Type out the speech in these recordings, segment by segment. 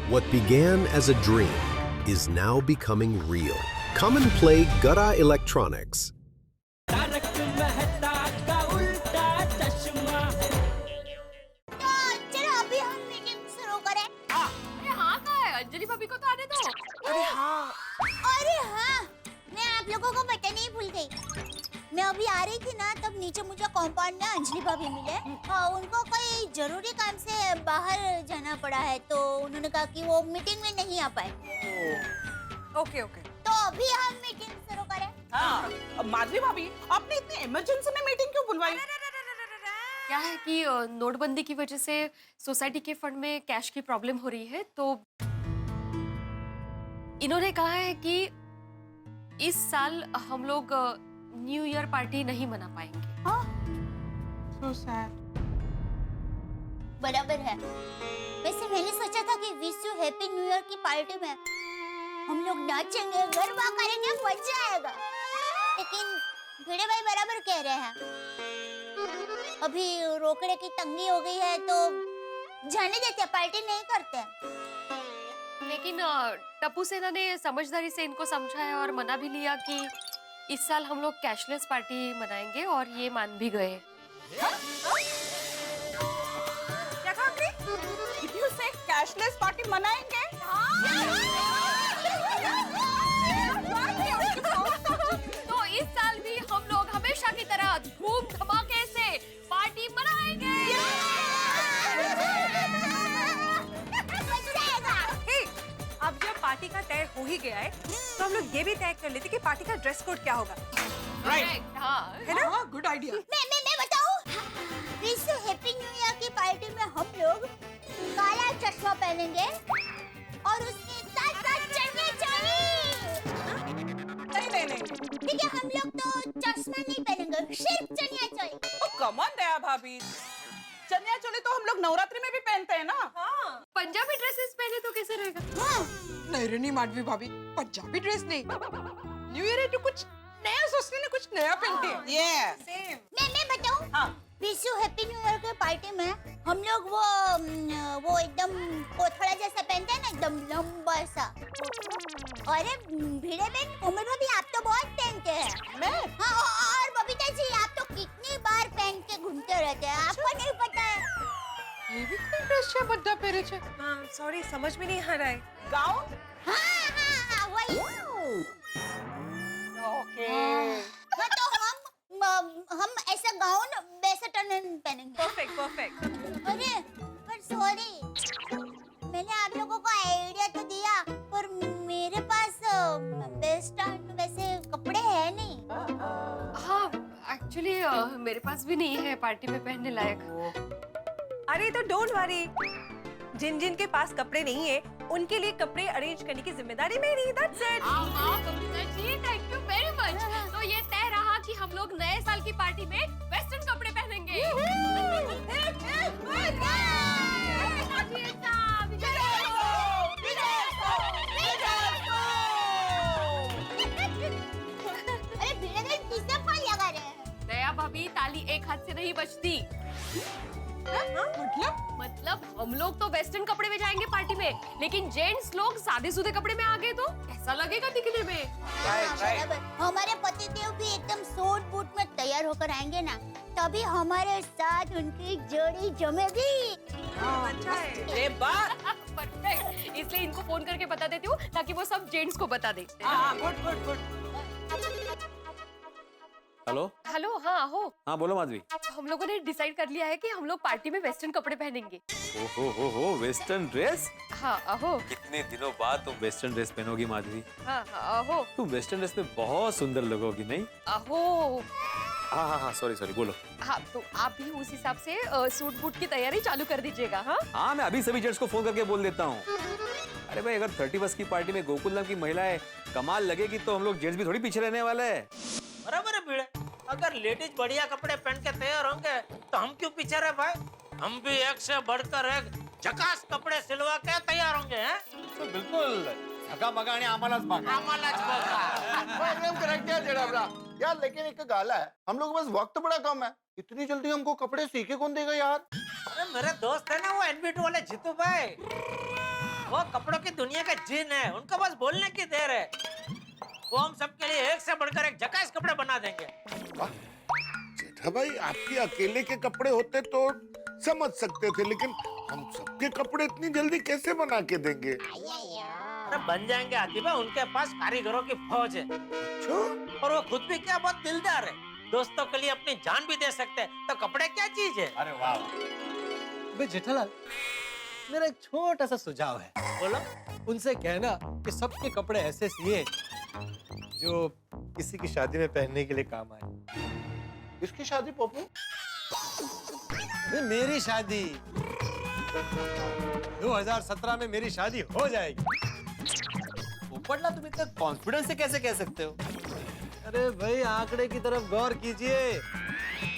What began as a dream is now becoming real. Come and play Gada Electronics. चलो अभी हम meeting शुरू करें। अरे हाँ कहाँ है? अंजलि भाभी को तो आने दो। अरे हाँ, मैं आप लोगों को बताने ही भूल गई। मैं अभी आ रही थी ना, तब नीचे मुझे कंपाउंड में अंजलि भाभी मिले। उनको कोई जरूरी काम से बाहर जाना पड़ा है, तो उन्होंने कहा कि वो मीटिंग में नहीं आ पाए। Okay okay. तो अभी हम मीटिंग शुरू करें। हाँ, माधवी भाभी, आपने इतनी इमरजेंसी में मीटिंग क्यों बुलवाई? क्या है कि नोटबंदी की वजह से सोसाइटी के फंड में कैश की प्रॉब्लम हो रही है, तो इन्होंने कहा है कि इस साल हम लोग न्यू ईयर पार्टी नहीं मना पाएंगे। So sad. बराबर है। वैसे मैंने सोचा था कि wish you happy new year की पार्टी में हम लोग नाचेंगे, गरबा करेंगे, मजा आएगा। लेकिन भिड़े भाई बराबर कह रहे हैं, अभी रोकड़े की तंगी हो गई है, तो जाने देते, पार्टी नहीं करते। लेकिन टप्पू सेना ने समझदारी से इनको समझाया और मना भी लिया कि इस साल हम लोग कैशलेस पार्टी मनाएंगे, और ये मान भी गए। क्या कहा आपने? If you say cashless party मनाएंगे? तो इस साल भी हम लोग हमेशा की तरह धूम धमाके से पार्टी मनाएंगे। हे, अब जब पार्टी का तय हो ही गया है, तो हम लोग ये भी तय कर लेते कि पार्टी का ड्रेस कोड क्या होगा। Correct, हाँ। है ना? हाँ, good idea. मैं बताऊं? Wish you happy new year की पार्टी में हम लोग काला चश्मा पहनेंगे और उसके साथ साथ चने चोली। नहीं। ठीक है, हम लोग तो चश्मा नहीं पहनेंगे, सिर्फ chaniya choli. Oh, come on दया भाभी। चनिया चोली तो हम लोग नवरात्रि में भी पहनते हैं ना? हाँ। पंजाबी ड्रेसेस पहने तो कैसे रहेगा? हाँ, नहीं रेनी माधवी भाभी, पंजाबी ड्रेस नहीं। न्यू ईयर है तो कुछ नया सोचने ने कुछ नया पहनते हैं। Yes. सेम। मैं बताऊं? हाँ। Wish you happy new year के पार्टी में हम लोग वो एकदम कोथड़ा जैसा पहनते हैं ना, एकदम लंबा सा। अरे भिड़े बहन, कोमल भाभी, आप तो बहुत पहनते हैं। मैं? हाँ, और बबीता जी, आप तो कितनी बार पहन के घूमते रहते हैं, आपको नहीं पता है? ये भी कोई ड्रेस है बड्डा पहरे छे। हाँ, सॉरी, समझ में नहीं आ रहा है। गाउन? हाँ, वही। Okay. हाँ, तो हम ऐसा गाउन वैसा टर्न पहनेंगे। परफेक्ट। अरे पर सॉरी, मैंने आप लोगों को आइडिया तो दिया, पर मेरे पास वेस्टर्न वैसे कपड़े हैं नहीं। हाँ, एक्चुअली मेरे पास भी नहीं है पार्टी में पहनने लायक। अरे तो डोंट वरी, जिन जिन के पास कपड़े नहीं है, उनके लिए कपड़े अरेंज करने की जिम्मेदारी मेरी। That's it. Thank you very much. तो ये तय रहा कि हम लोग नए साल की पार्टी में वेस्टर्न कपड़े पहनेंगे। अरे भिड़े बहन, किसने फोन लगा रहे हैं? दया भाभी, ताली एक हाथ से नहीं बजती। मतलब हम लोग तो वेस्टर्न कपड़े में जाएंगे पार्टी में, लेकिन जेंट्स लोग सादे सूदे कपड़े में आ गए तो कैसा लगेगा दिखने में? Right. बराबर। हमारे पतिदेव भी एकदम सूट बूट में तैयार होकर आएंगे ना, तभी हमारे साथ उनकी जोड़ी जमेगी। अच्छा है। ये बात। परफेक्ट। इसलिए इनको फोन करके बता देती हूँ ताकि वो सब जेंट्स को बता दे। हाँ, good. हेलो। हेलो, हाँ हो। हाँ बोलो माधवी। हम लोगों ने डिसाइड कर लिया है कि हम लोग पार्टी में वेस्टर्न कपड़े पहनेंगे। हो वेस्टर्न ड्रेस। हाँ अहो। कितने दिनों बाद तुम वेस्टर्न ड्रेस पहनोगी माधवी। हाँ अहो। तुम वेस्टर्न ड्रेस में बहुत सुंदर लगोगी नहीं? अहो। हाँ सॉरी बोलो। हाँ, तो आप भी उस हिसाब से सूट बूट की तैयारी चालू कर दीजिएगा। हाँ मैं अभी सभी जेंट्स को फोन करके बोल देता हूँ। अरे भाई, अगर 31 की पार्टी में गोकुल नाम की महिलाएं कमाल लगेगी तो हम लोग जेंट्स भी थोड़ी पीछे रहने वाले हैं। बराबर है भिड़े, अगर लेडीज बढ़िया कपड़े पहन के तैयार होंगे तो हम क्यों पीछे रहे भाई? हम भी एक से बढ़कर एक झकास कपडे सिलवा के तैयार होंगे हैं? तो बिल्कुल झका बघा आणि आम्हालाच बघा. आम्हालाच बघा. एकदम करेक्ट है जेड़ा यार, लेकिन एक गाला है, हम लोग के पास वक्त बड़ा कम है. इतनी जल्दी हमको कपड़े सीके कौन देगा यार? अरे मेरे दोस्त है ना वो एनबीटी वाले जीतू भाई, वो कपड़ों की दुनिया का जिन है, उनको बस बोलने की देर है। वो हम सबके लिए एक से बढ़कर एक झकास कपड़े बना देंगे। जेठा भाई, आपके अकेले के कपड़े होते तो समझ सकते थे, लेकिन हम सबके कपड़े इतनी जल्दी कैसे बना के देंगे? अरे बन जाएंगे आतिबा, उनके पास कारीगरों की फौज है। अच्छा? और वो खुद भी क्या बहुत दिलदार है, दोस्तों के लिए अपनी जान भी दे सकते हैं, तो कपड़े क्या चीज है। अरे वाह। बे जेठालाल, मेरा एक छोटा सा सुझाव है। बोलो। उनसे कहना कि सबके कपड़े ऐसे सिए जो किसी की शादी में पहनने के लिए काम आए। किसकी शादी पप्पू? बे, मेरी शादी 2017 में मेरी शादी हो जाएगी। पोपटलाल, तुम इतना कॉन्फिडेंस से कैसे कह सकते हो? अरे भाई, आंकड़े की तरफ गौर कीजिए।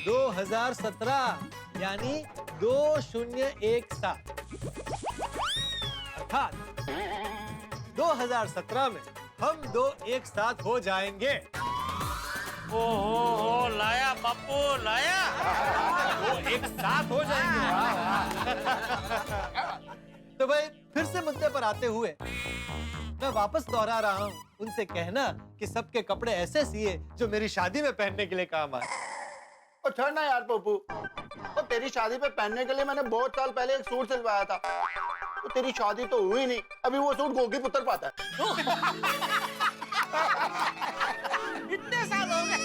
2017 यानी 2017 अर्थात 2017 में हम दो एक साथ हो जाएंगे। ओ लाया बापू लाया। वो एक साथ हो जाएंगे। तो भाई, फिर से मुद्दे पर आते हुए मैं वापस दोहरा रहा हूँ, उनसे कहना कि सबके कपड़े ऐसे सिए जो मेरी शादी में पहनने के लिए काम आए। और छोड़ ना यार पप्पू, तो तेरी शादी पे पहनने के लिए मैंने बहुत साल पहले एक सूट सिलवाया था। तो तेरी शादी तो हुई नहीं, अभी वो सूट गोगी पुत्र पाता है। इतने साल हो गए,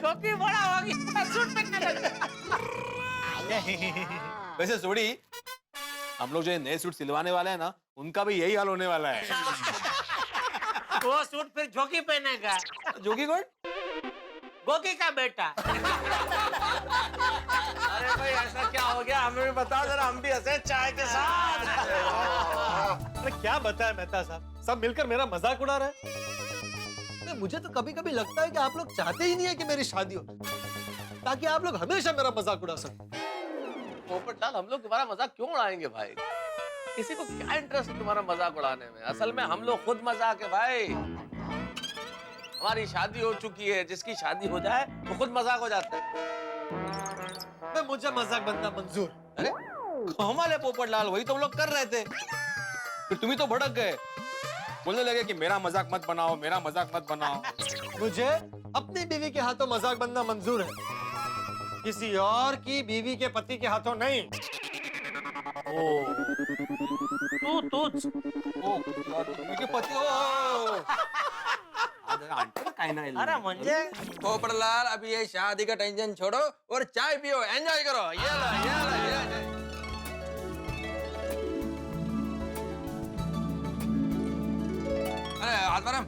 गोपी बड़ा हो गया, सूट पहनने लग गया। वैसे सोड़ी, हम लोग जो नए सूट सिलवाने वाले हैं ना, उनका भी यही हाल होने वाला है। वो सूट फिर जोगी पहनेगा। जोगी कौन? गोगी का बेटा। अरे भाई, ऐसा क्या हो गया, हमें भी बताओ जरा, हम भी हंसे चाय के साथ। अरे क्या बताएं मेहता साहब, सब मिलकर मेरा मजाक उड़ा रहे हैं। मुझे तो कभी कभी लगता है कि आप लोग चाहते ही नहीं है कि मेरी शादी हो, ताकि आप लोग हमेशा मेरा मजाक उड़ा सकें। पोपटलाल, हम लोग तुम्हारा मजाक क्यों उड़ाएंगे भाई? किसी को क्या इंटरेस्ट है तुम्हारा मजाक उड़ाने में? असल में हम लोग खुद मजाक है भाई। हमारी शादी हो चुकी है, जिसकी शादी हो जाए वो खुद मजाक हो जाता है। मैं मुझे मजाक बनना मंजूर। अरे कमाल है पोपटलाल, वही तो हम लोग कर रहे थे, फिर तुम ही तो भड़क गए, बोलने लगे कि मेरा मजाक मत बनाओ, मेरा मजाक मत बनाओ। मुझे अपनी बीवी के हाथों मजाक बनना मंजूर है, किसी और की बीवी के पति के हाथों नहीं। के पति अरे मुझे पोपटलाल, अभी ये शादी का टेंशन छोड़ो और चाय पियो, एंजॉय करो। ये लो, ये लो, ये लो। अरे आत्माराम,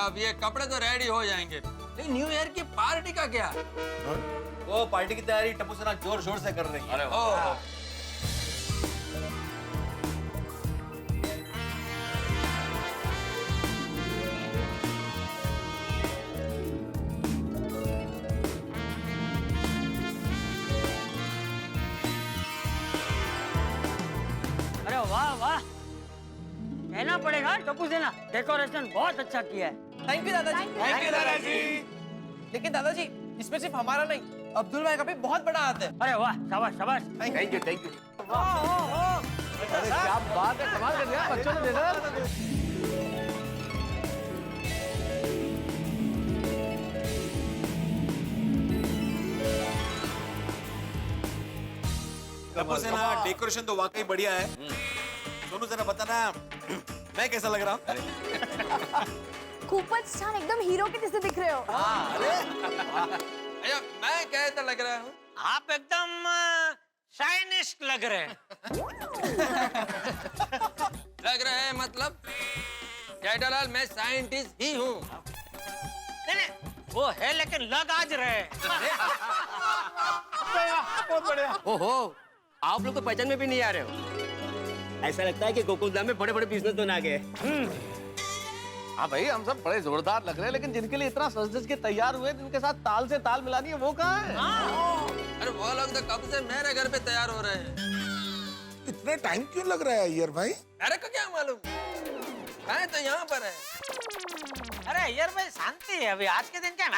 अब ये कपड़े तो रेडी हो जाएंगे, लेकिन न्यू ईयर की पार्टी का क्या? वो पार्टी की तैयारी टप्पू सेना जोर शोर से कर रही है। अरे वाह वाह, कहना पड़ेगा टप्पू सेना, डेकोरेशन बहुत अच्छा किया है। थैंक यू दादाजी। थैंक यू दादाजी। लेकिन दादाजी, इसमें सिर्फ हमारा नहीं, अब्दुल भाई का भी बहुत बड़ा हाथ है। अरे वाह, शाबाश शाबाश। Thank you, thank you. अरे क्या बात है, कमाल कर दिया बच्चों ने देखा। टप्पू सेना, डेकोरेशन तो वाकई बढ़िया है। सोनू जरा बताना, मैं कैसा लग रहा हूँ? खूपच छान, एकदम हीरो के जैसे दिख रहे हो। अरे मैं कैसा लग रहा हूँ? आप एकदम शाइनिश लग रहे हैं। लग रहा है मतलब? जेठालाल, मैं साइंटिस्ट ही हूँ। नहीं, वो है लेकिन लग आज रहे हैं। बहुत बढ़िया। ओहो, आप लोग तो पहचान में भी नहीं आ रहे हो। ऐसा लगता है कि गोकुलधाम में बड़े बड़े बिजनेसमैन आ गए। हाँ भाई, हम सब बड़े जोरदार लग रहे हैं, लेकिन जिनके लिए इतना सज-धज के तैयार हुए, जिनके साथ ताल से ताल मिलानी है, वो कहाँ है? अरे वो लोग तो कब से मेरे घर पे तैयार हो रहे हैं। इतना टाइम क्यों लग रहा है यार भाई? अरे को क्या मालूम, मैं तो यहाँ पर है। अरे यार भाई, शांति है अभी, आज के दिन क्या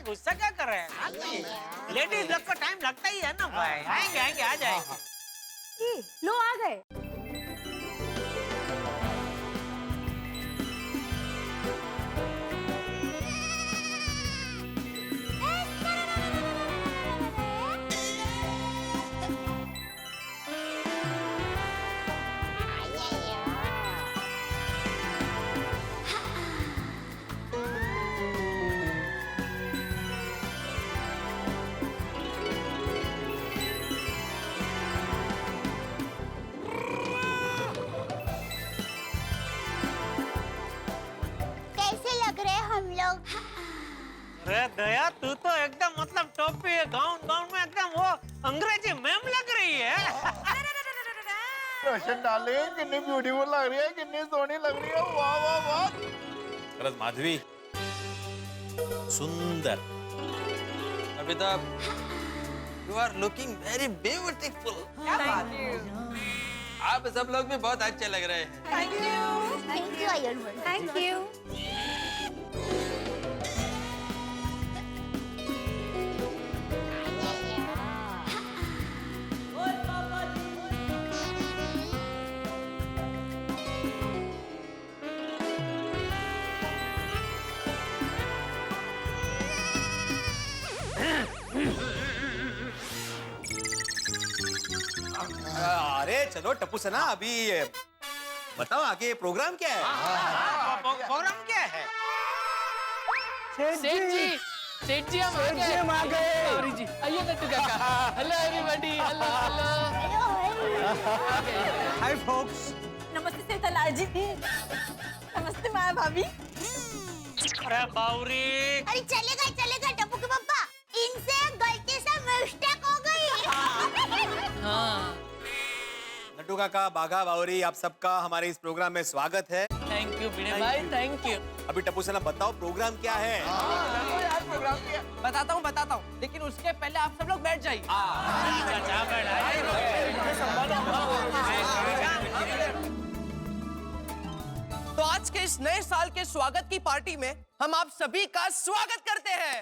गुस्सा क्या कर रहे हैं? लेडीज लोग को टाइम लगता ही है ना भाई। आएंगे आएंगे, आ जाएंगे। लो आ गए। अरे दया तू तो एकदम मतलब टोपी गाउन गाउन में एकदम वो अंग्रेजी मैम लग रही है। रोशन डार्लिंग कितनी ब्यूटीफुल लग रही है, कितनी सोहनी लग रही है, वाह वाह वाह। अरे माधवी सुंदर। Amita, you are looking very beautiful. आप सब लोग भी बहुत अच्छे लग रहे हैं। Thank you iron man. Thank you. अरे चलो टप्पू सेना, अभी बताओ आगे प्रोग्राम क्या है? प्रोग्राम क्या है? सेठ जी हम आ गए। आइए Nattu Kaka. Hello everybody. Hello hi folks. नमस्ते सेठलाल जी। नमस्ते माया भाभी। अरे बावरी। अरे चलेगा टप्पू के पापा, इनसे गलती से मिस्टेक हो गई। हाँ। नट्टू काका, बाघा, बावरी, आप सबका हमारे इस प्रोग्राम में स्वागत है। थैंक यू भिड़े भाई, थैंक यू। अभी टप्पू सेना बताओ प्रोग्राम क्या है? बताता हूँ, लेकिन उसके पहले आप सब लोग बैठ जाइए। तो आज के इस नए साल के स्वागत की पार्टी में हम आप सभी का स्वागत करते हैं।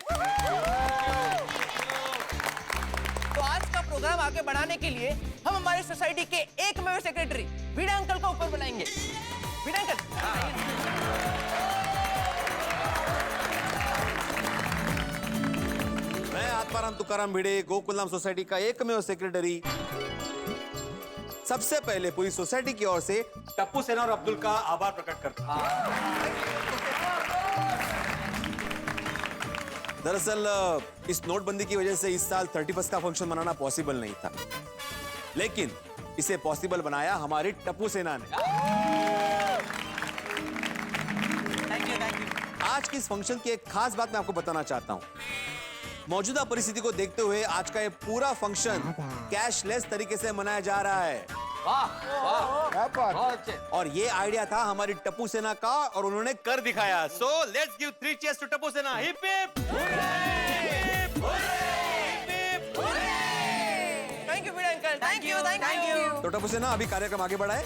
तो आज का प्रोग्राम आगे बढ़ाने के लिए हम हमारे सोसाइटी के एकमेव सेक्रेटरी भिड़े अंकल को ऊपर बुलाएंगे। भिड़े अंकल। मैं आत्माराम तुकाराम भिड़े, गोकुलधाम सोसाइटी का एकमेव सेक्रेटरी, सबसे पहले पूरी सोसाइटी की ओर से टप्पू सेना और अब्दुल का आभार प्रकट करता हूं। दरअसल इस नोटबंदी की वजह से इस साल 31 का फंक्शन मनाना पॉसिबल नहीं था, लेकिन इसे पॉसिबल बनाया हमारी टप्पू सेना ने। Thank you. आज की इस फंक्शन की एक खास बात मैं आपको बताना चाहता हूं। मौजूदा परिस्थिति को देखते हुए आज का ये पूरा फंक्शन कैशलेस तरीके से मनाया जा रहा है। बहुत अच्छे। और ये आइडिया था हमारी टप्पू सेना का और उन्होंने कर दिखाया। So let's give 3 cheers to Tappu Sena. Hip hip thank you Bhide uncle. Thank you. तो टप्पू सेना अभी कार्यक्रम आगे बढ़ाए।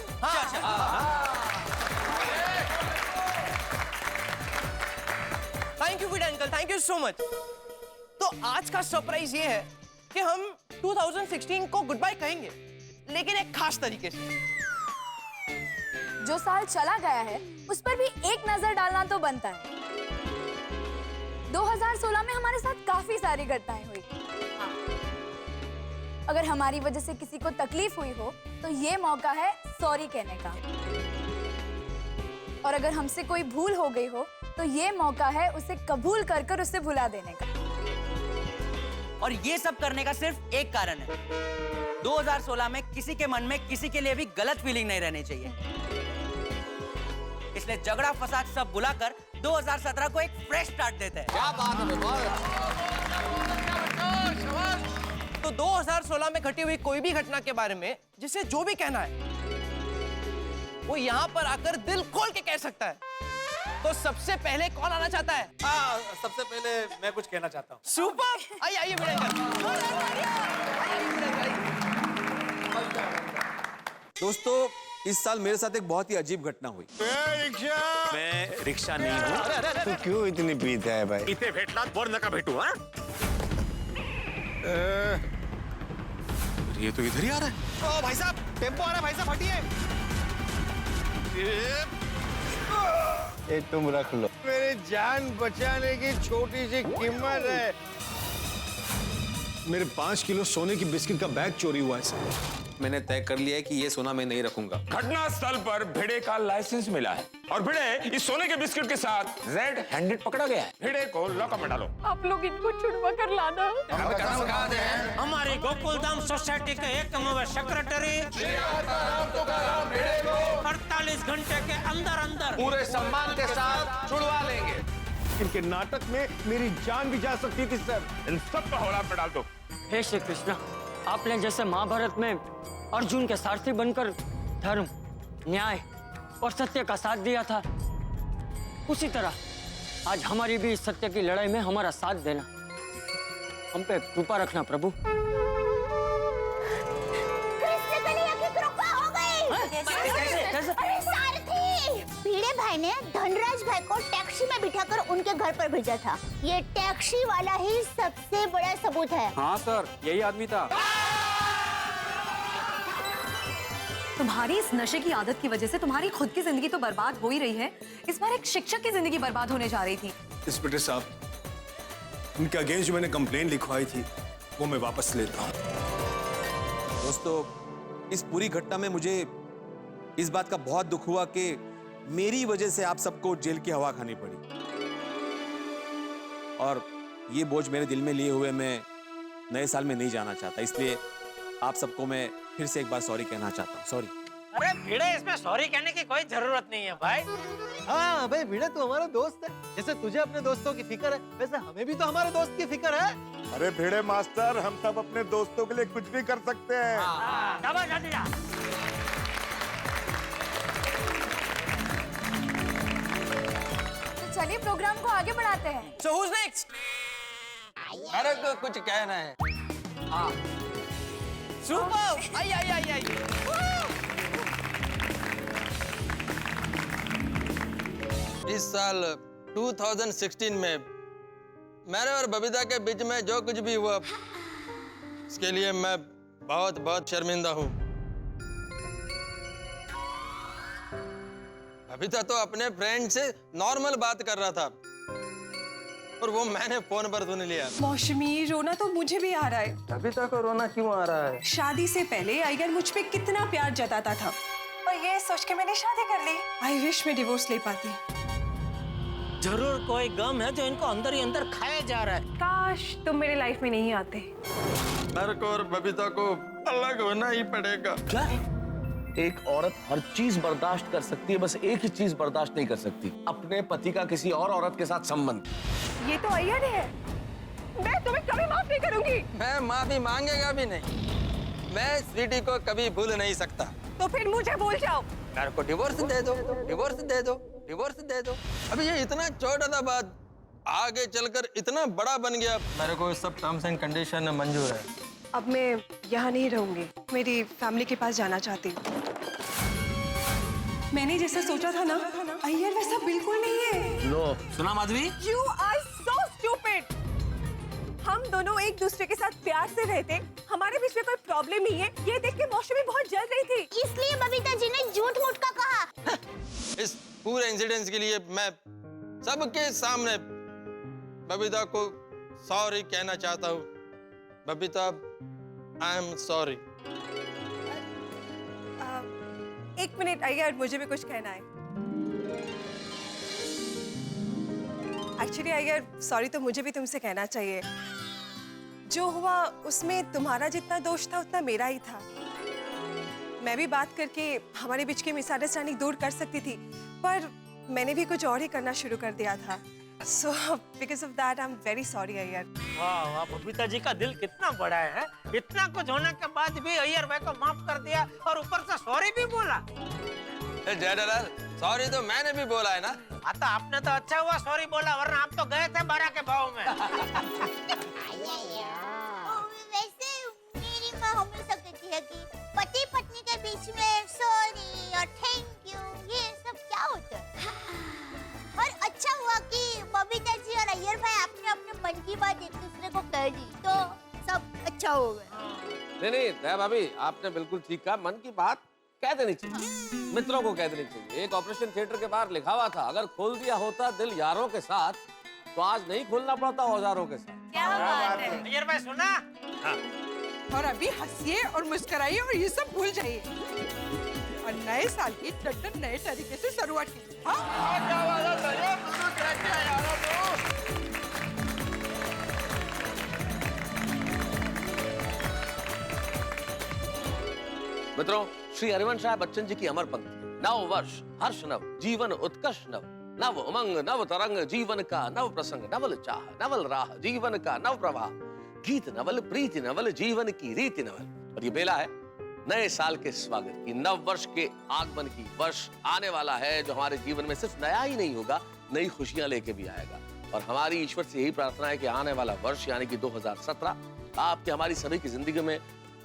Thank you Bhide uncle, thank you so much. तो आज का सरप्राइज ये है कि हम 2016 को गुड बाय कहेंगे, लेकिन एक खास तरीके से। जो साल चला गया है उस पर भी एक नजर डालना तो बनता है। 2016 में हमारे साथ काफी सारी घटनाएं हुई। अगर हमारी वजह से किसी को तकलीफ हुई हो तो ये मौका है सॉरी कहने का, और अगर हमसे कोई भूल हो गई हो तो ये मौका है उसे कबूल कर कर उसे भुला देने का। और ये सब करने का सिर्फ एक कारण है, 2016 में किसी के मन में किसी के लिए भी गलत फीलिंग नहीं रहनी चाहिए। इसलिए झगड़ा फसाद सब बुलाकर 2017 को एक फ्रेश स्टार्ट देते हैं। क्या बात है, तो 2016 में घटी हुई कोई भी घटना के बारे में जिसे जो भी कहना है वो यहाँ पर आकर दिल खोल के कह सकता है। तो सबसे पहले कौन आना चाहता है? सबसे पहले मैं कुछ कहना चाहता हूँ। सुपर, आइए भिड़े अंकल। दोस्तों, इस साल मेरे साथ एक बहुत ही अजीब घटना हुई। मैं रिक्शा नहीं हूँ। तू क्यों इतनी पीता है भाई? इथे भेटला वर नका भेटू। हाँ, ये तो इधर ही आ रहा है। ओ भाई साहब, टेम्पो आ रहा है, भाई साहब हटिए। ये तुम रख लो, मेरी जान बचाने की छोटी सी कीमत है। मेरे 5 किलो सोने की बिस्किट का बैग चोरी हुआ है सर। मैंने तय कर लिया है कि ये सोना मैं नहीं रखूंगा। घटना स्थल पर भिड़े का लाइसेंस मिला है और भिड़े इस सोने के बिस्किट के साथ रेड हैंडेड पकड़ा गया है। भिड़े को लॉकअप में डालो। आप लोग इनको छुड़वा कर लाना। हमारी गोकुलधाम सोसाइटी के एकमेव सेक्रेटरी 48 घंटे के अंदर अंदर पूरे सम्मान के साथ छुड़वा लेंगे। इनके नाटक में मेरी जान भी जा सकती थी सर। इन सब को हौला पे डाल दो। हे श्री कृष्ण, आपने जैसे महाभारत में अर्जुन के सारथी बनकर धर्म, न्याय और सत्य का साथ दिया था, उसी तरह आज हमारी भी सत्य की लड़ाई में हमारा साथ देना। हम पे कृपा रखना प्रभु। कृष्ण कन्हैया की कृपा हो गई। कैसे? अरे सारथी, भिड़े भाई ने धनराज भाई को टैक्सी में बिठाकर उनके घर पर भेजा था। ये टैक्सी वाला ही सबसे बड़ा सबूत है। हाँ सर, यही आदमी था। तुम्हारी इस नशे की आदत की वजह से तुम्हारी खुद की जिंदगी तो बर्बाद हो ही रही है, इस बार एक शिक्षक की जिंदगी बर्बाद होने जा रही थी। इंस्पेक्टर साहब, उनके अगेंस्ट जो मैंने कंप्लेन लिखवाई थी वो मैं वापस लेता हूँ। दोस्तों, इस पूरी घटना में मुझे इस बात का बहुत दुख हुआ कि मेरी वजह से आप सबको जेल की हवा खानी पड़ी, और ये बोझ मेरे दिल में लिए हुए मैं नए साल में नहीं जाना चाहता। इसलिए आप सबको मैं फिर से एक बार सॉरी कहना चाहता हूँ। सॉरी। अरे भिड़े, इसमें सॉरी कहने की कोई जरूरत नहीं है भाई। हाँ भाई भिड़े, तू हमारा दोस्त है। जैसे तुझे अपने दोस्तों की फिक्र है, वैसे हमें भी तो हमारे दोस्त की फिक्र है। अरे भिड़े मास्टर, हम सब अपने दोस्तों के लिए कुछ भी कर सकते हैं। तो चलिए प्रोग्राम को आगे बढ़ाते हैं। So who's next? मेरे को कुछ कहना है। हाँ। सुपर! आई आई आई आई। इस साल 2016 में मेरे और बबीता के बीच में जो कुछ भी हुआ, इसके लिए मैं बहुत बहुत शर्मिंदा हूँ। बबीता तो अपने फ्रेंड से नॉर्मल बात कर रहा था और वो मैंने फोन पर सुन लिया। मौसमी, रोना तो मुझे भी आ रहा है। बबीता को रोना क्यों आ रहा है? शादी से पहले आइगर मुझ पे कितना प्यार जताता था और ये सोच के मैंने शादी कर ली। आई विश मैं डिवोर्स ले पाती। जरूर कोई गम है जो इनको अंदर ही अंदर खाया जा रहा है। काश तुम मेरे लाइफ में नहीं आते। मेरे को और बबीता को अलग होना ही पड़ेगा। क्या? एक औरत हर चीज बर्दाश्त कर सकती है, बस एक ही चीज बर्दाश्त नहीं कर सकती, अपने पति का किसी और औरत के साथ संबंध। ये तो अय्यर है। मैं तुम्हें कभी माफ नहीं करूंगी। मैं माफी मांगेगा भी नहीं। मैं स्वीटी को कभी भूल नहीं सकता। तो फिर मुझे भूल जाओ। मेरे को डिवोर्स दे दो, डिवोर्स दे दो, डिवोर्स दे दो। अभी ये इतना छोटा था बात, आगे चलकर इतना बड़ा बन गया। मेरे को सब टर्म्स एंड कंडीशन मंजूर है। अब मैं यहाँ नहीं रहूंगी, मेरी फैमिली के पास जाना चाहती हूँ। मैंने जैसा सोचा था ना, अय्यर वैसा बिल्कुल नहीं है। लो, सुना Madhavi? You are so stupid। हम दोनों एक दूसरे के साथ प्यार से रहते, हमारे बीच में कोई प्रॉब्लम नहीं है। ये देख के मौसमी बहुत जल रही थी, इसलिए बबीता जी ने झूठ मूठ का कहा। इस पूरे इंसिडेंट के लिए मैं सबके सामने बबीता को सॉरी कहना चाहता हूँ। Babita, I am sorry. एक मिनट अय्यर, मुझे भी कुछ कहना है। एक्चुअली अय्यर, सॉरी तो मुझे भी तुमसे कहना चाहिए। जो हुआ उसमें तुम्हारा जितना दोष था उतना मेरा ही था। मैं भी बात करके हमारे बीच की मिसअंडरस्टैंडिंग दूर कर सकती थी, पर मैंने भी कुछ और ही करना शुरू कर दिया था। So because of that, I'm very sorry Iyer. वाह वाह, बबीता जी का दिल कितना बड़ा है। इतना कुछ होने के बाद भी अय्यर भाई को माफ कर दिया और ऊपर से सॉरी भी बोला। जेठालाल, सॉरी तो मैंने भी बोला है ना। तो आपने तो अच्छा हुआ सॉरी बोला, वरना आप तो गए थे 12 के भाव में। वैसे मेरी माँ हमेशा कहती है कि पति पत्नी के बीच में सॉरी और थैंक यू ये सब क्या होता है। और अच्छा हुआ कि बबीता जी और अय्यर भाई आपने अपने मन की बात एक दूसरे को कह दी, तो सब अच्छा हो गया। नहीं नहीं दया भाभी, आपने बिल्कुल ठीक कहा। मन की बात कह देनी चाहिए, मित्रों को कह देनी चाहिए। एक ऑपरेशन थिएटर के बाहर लिखा हुआ था, अगर खोल दिया होता दिल यारों के साथ तो आज नहीं खोलना पड़ता औजारों के साथ। क्या बात है। अय्यर भाई सुना? हाँ। और अभी हंसिए और मुस्कुराइए और ये सब भूल जाइए और नए साल की टन नए तरीके से शुरुआत कीजिए। मित्रों, श्री हरिवंश राय बच्चन जी की अमर पंक्ति, नव वर्ष हर्ष नव, जीवन उत्कर्ष नव, नव उमंग नव तरंग जीवन का नव प्रसंग नवल चाह नवल राह जीवन का नव प्रवाह गीत नवल प्रीति नवल जीवन की रीति नवल। और ये बेला है नए साल के स्वागत की, नव वर्ष के आगमन की। वर्ष आने वाला है जो हमारे जीवन में सिर्फ नया ही नहीं होगा, नई खुशियां लेके भी आएगा। और हमारी ईश्वर से यही प्रार्थना है कि आने वाला वर्ष यानी कि 2017 आपके हमारी सभी की जिंदगी में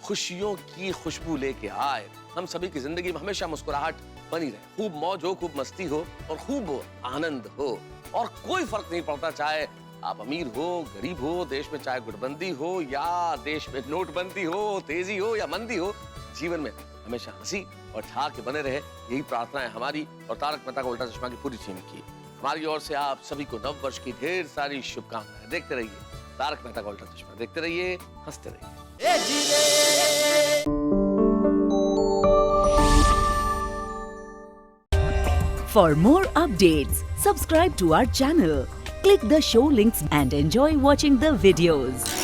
खुशियों की खुशबू लेके आए। हम सभी की जिंदगी में हमेशा मुस्कुराहट बनी रहे, खूब मौज हो, खूब मस्ती हो और खूब आनंद हो। और कोई फर्क नहीं पड़ता चाहे आप अमीर हो गरीब हो, देश में चाहे गुटबंदी हो या देश में नोटबंदी हो, तेजी हो या मंदी हो, जीवन में हमेशा हंसी और ठहाके बने रहे, यही प्रार्थना है हमारी और तारक मेहता का उल्टा चश्मा की पूरी टीम की। हमारी ओर से आप सभी को नव वर्ष की ढेर सारी शुभकामनाएं। देखते रहिए तारक मेहता का उल्टा चश्मा, देखते रहिए, हंसते रहिए। For more updates, subscribe to our channel, click the show links and enjoy watching the videos.